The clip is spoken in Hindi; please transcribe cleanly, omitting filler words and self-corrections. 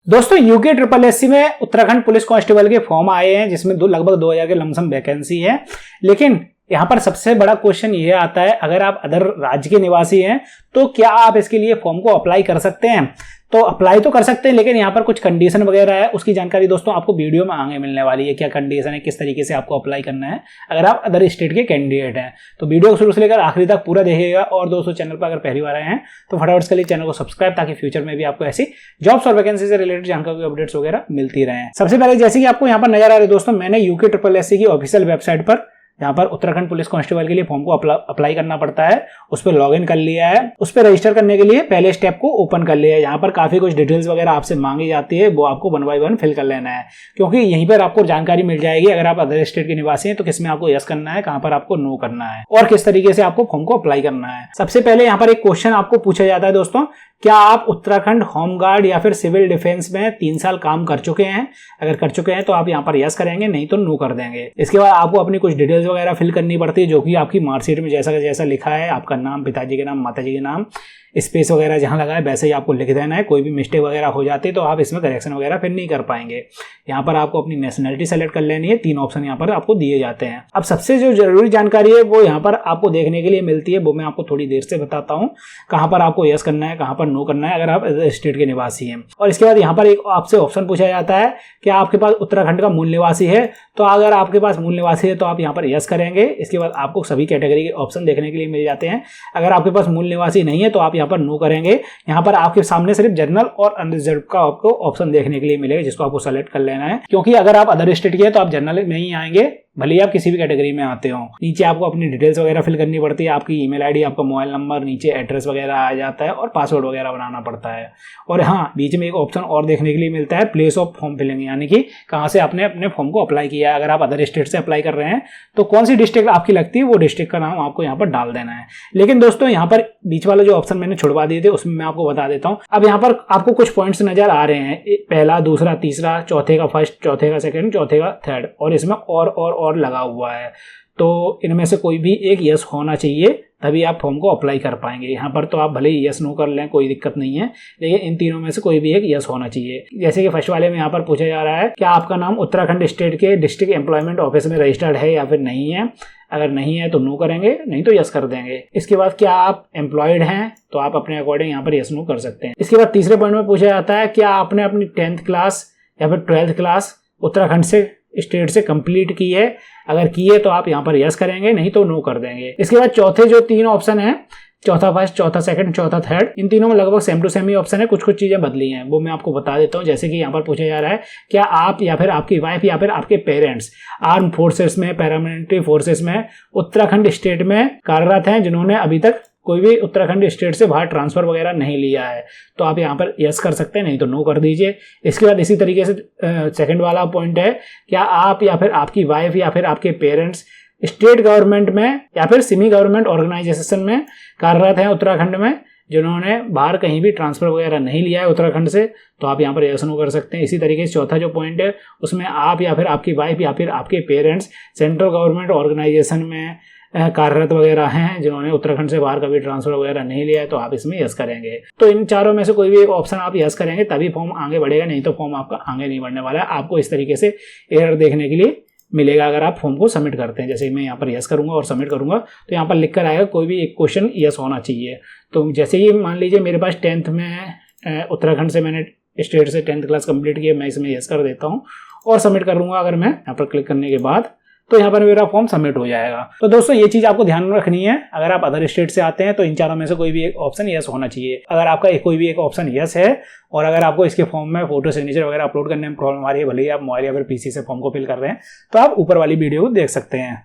दोस्तों यूके ट्रिपल एससी में उत्तराखंड पुलिस कांस्टेबल के फॉर्म आए हैं जिसमें लगभग 2000 के लमसम वैकेंसी है। लेकिन यहाँ पर सबसे बड़ा क्वेश्चन ये आता है, अगर आप अदर राज्य के निवासी हैं तो क्या आप इसके लिए फॉर्म को अप्लाई कर सकते हैं? तो अप्लाई तो कर सकते हैं, लेकिन यहाँ पर कुछ कंडीशन वगैरह है, उसकी जानकारी दोस्तों आपको वीडियो में आगे मिलने वाली है। क्या कंडीशन है, किस तरीके से आपको अप्लाई करना है अगर आप अदर स्टेट के कैंडिडेट हैं। तो वीडियो को शुरू से लेकर आखिरी तक पूरा देखिएगा। और दोस्तों चैनल पर अगर पहली बार आए हैं तो फटाफट से चैनल को सब्सक्राइब, ताकि फ्यूचर में भी आपको ऐसी जॉब्स और वैकेंसी से रिलेटेड जानकारी, अपडेट्स वगैरह मिलती रहे। सबसे पहले जैसे कि आपको यहाँ पर नजर आ रही है दोस्तों, मैंने यूके ट्रिपल एससी की ऑफिशियल वेबसाइट पर यहाँ पर उत्तराखंड पुलिस कांस्टेबल के लिए फॉर्म को अप्लाई करना पड़ता है, उस पर लॉगिन कर लिया है। उस पर रजिस्टर करने के लिए पहले स्टेप को ओपन कर लिया है। यहाँ पर काफी कुछ डिटेल्स वगैरह आपसे मांगी जाती है, वो आपको 1 बाय 1 फिल कर लेना है, क्योंकि यहीं पर आपको जानकारी मिल जाएगी अगर आप अदर स्टेट के निवासी हैं तो किसमें आपको यस करना है, कहां पर आपको नो करना है और किस तरीके से आपको फॉर्म को अप्लाई करना है। सबसे पहले यहाँ पर एक क्वेश्चन आपको पूछा जाता है दोस्तों, क्या आप उत्तराखंड होमगार्ड या फिर सिविल डिफेंस में 3 साल काम कर चुके हैं? अगर कर चुके हैं तो आप यहाँ पर यस करेंगे, नहीं तो नो कर देंगे। इसके बाद आपको अपनी कुछ डिटेल्स वगैरह फिल करनी पड़ती है, जो कि आपकी मार्कशीट में जैसा जैसा लिखा है, आपका नाम, पिताजी के नाम, माताजी के नाम, स्पेस वगैरह जहां लगा है वैसे ही आपको लिख देना है। कोई भी मिस्टेक वगैरह हो जाती है तो आप इसमें करेक्शन वगैरह फिर नहीं कर पाएंगे। यहाँ पर आपको अपनी नेशनलिटी सेलेक्ट कर लेनी है। 3 ऑप्शन यहाँ पर आपको दिए जाते हैं। अब सबसे जो जरूरी जानकारी है वो यहाँ पर आपको देखने के लिए मिलती है, वो मैं आपको थोड़ी देर से बताता हूँ। कहाँ पर आपको यस करना है, कहाँ पर नो करना है अगर आप स्टेट के निवासी हैं। और इसके बाद यहाँ पर एक आपसे ऑप्शन पूछा जाता है, क्या आपके पास उत्तराखंड का मूल निवासी है? तो अगर आपके पास मूल निवासी है तो आप यहाँ पर यस करेंगे। इसके बाद आपको सभी कैटेगरी के ऑप्शन देखने के लिए मिल जाते हैं। अगर आपके पास मूल निवासी नहीं है तो आप यहाँ पर नो करेंगे। यहाँ पर आपके सामने सिर्फ जनरल और अनरिजर्व का आपको ऑप्शन देखने के लिए मिलेगा, जिसको आपको सेलेक्ट कर लेना है, क्योंकि अगर आप अदर स्टेट के हैं तो आप जनरल में ही आएंगे, भले ही आप किसी भी कैटेगरी में आते हो। नीचे आपको अपनी डिटेल्स वगैरह फिल करनी पड़ती है, आपकी ईमेल आईडी, आपका मोबाइल नंबर, नीचे एड्रेस वगैरह आ जाता है और पासवर्ड वगैरह बनाना पड़ता है। और हाँ, बीच में एक ऑप्शन और देखने के लिए मिलता है, प्लेस ऑफ फॉर्म फिलिंग, यानी कि कहाँ से आपने अपने फॉर्म को अप्लाई किया है। अगर आप अदर स्टेट से अप्लाई कर रहे हैं तो कौन सी डिस्ट्रिक्ट आपकी लगती है वो डिस्ट्रिक्ट का नाम आपको यहाँ पर डाल देना है। लेकिन दोस्तों यहाँ पर बीच वाला जो ऑप्शन मैंने छुड़वा दिए थे उसमें मैं आपको बता देता हूँ। अब यहाँ पर आपको कुछ पॉइंट्स नजर आ रहे हैं, पहला, दूसरा, तीसरा, चौथे का फर्स्ट, चौथे का सेकंड, चौथे का थर्ड, और इसमें और लगा हुआ है। तो इनमें से कोई भी एक यस होना चाहिए, तभी आप फॉर्म को अप्लाई कर पाएंगे। यहाँ पर तो आप भले ही यस नो कर लें, कोई दिक्कत नहीं है, लेकिन इन तीनों में से कोई भी एक यस होना चाहिए। जैसे कि फर्स्ट वाले में यहाँ पर पूछा जा रहा है, क्या आपका नाम उत्तराखंड स्टेट के डिस्ट्रिक्ट एम्प्लॉयमेंट ऑफिस में रजिस्टर्ड है या फिर नहीं है? अगर नहीं है तो नो करेंगे, नहीं तो यस कर देंगे। इसके बाद क्या आप एम्प्लॉयड हैं? तो आप अपने अकॉर्डिंग यहाँ पर यस नो कर सकते हैं। इसके बाद तीसरे पॉइंट में पूछा जाता है, क्या आपने अपनी 10th क्लास या फिर 12th क्लास उत्तराखंड से स्टेट से कंप्लीट की है? अगर की है तो आप यहाँ पर यस करेंगे, नहीं तो नो कर देंगे। इसके बाद चौथे जो 3 ऑप्शन है, चौथा फर्स्ट, चौथा सेकंड, चौथा थर्ड, इन तीनों में लगभग सेम टू सेम ही ऑप्शन है। कुछ चीजें बदली हैं, वो मैं आपको बता देता हूँ। जैसे कि यहाँ पर पूछा जा रहा है, क्या आप या फिर आपकी वाइफ या फिर आपके पेरेंट्स आर्म फोर्सेस में, पैरामिलिट्री फोर्सेस में उत्तराखंड स्टेट में कार्यरत हैं, जिन्होंने अभी तक कोई भी उत्तराखंड स्टेट से बाहर ट्रांसफर वगैरह नहीं लिया है? तो आप यहाँ पर यस कर सकते हैं, नहीं तो नो कर दीजिए। इसके बाद इसी तरीके से सेकंड वाला पॉइंट है, क्या आप या फिर आपकी वाइफ या फिर आपके पेरेंट्स स्टेट गवर्नमेंट में या फिर सेमी गवर्नमेंट ऑर्गेनाइजेशन में कार्यरत हैं उत्तराखंड में, जिन्होंने बाहर कहीं भी ट्रांसफर वगैरह नहीं लिया है उत्तराखंड से? तो आप यहाँ पर यस नो कर सकते हैं। इसी तरीके से चौथा जो पॉइंट है उसमें आप या फिर आपकी वाइफ या फिर आपके पेरेंट्स सेंट्रल गवर्नमेंट ऑर्गेनाइजेशन में कार्यरत वगैरह हैं, जिन्होंने उत्तराखंड से बाहर कभी ट्रांसफर वगैरह नहीं लिया है, तो आप इसमें यस करेंगे। तो इन चारों में से कोई भी एक ऑप्शन आप यस करेंगे, तभी फॉर्म आगे बढ़ेगा, नहीं तो फॉर्म आपका आगे नहीं बढ़ने वाला है। आपको इस तरीके से एरर देखने के लिए मिलेगा अगर आप फॉर्म को सबमिट करते हैं। जैसे मैं यहाँ पर यस करूंगा और सबमिट करूंगा तो यहाँ पर लिख कर आएगा कोई भी एक क्वेश्चन यस होना चाहिए। तो जैसे ही मान लीजिए मेरे पास 10th में उत्तराखंड से मैंने स्टेट से 10th क्लास कंप्लीट किया, मैं इसमें यस कर देता हूँ और सबमिट कर दूंगा। अगर मैं यहाँ पर क्लिक करने के बाद तो यहाँ पर मेरा फॉर्म सबमिट हो जाएगा। तो दोस्तों ये चीज आपको ध्यान में रखनी है, अगर आप अदर स्टेट से आते हैं तो इन चारों में से कोई भी एक ऑप्शन यस होना चाहिए। अगर आपका कोई भी एक ऑप्शन यस है और अगर आपको इसके फॉर्म में फोटो सिग्नेचर वगैरह अपलोड करने में प्रॉब्लम आ रही है, भले ही आप मोबाइल या फिर पीसी से फॉर्म को फिल कर रहे हैं, तो आप ऊपर वाली वीडियो को देख सकते हैं।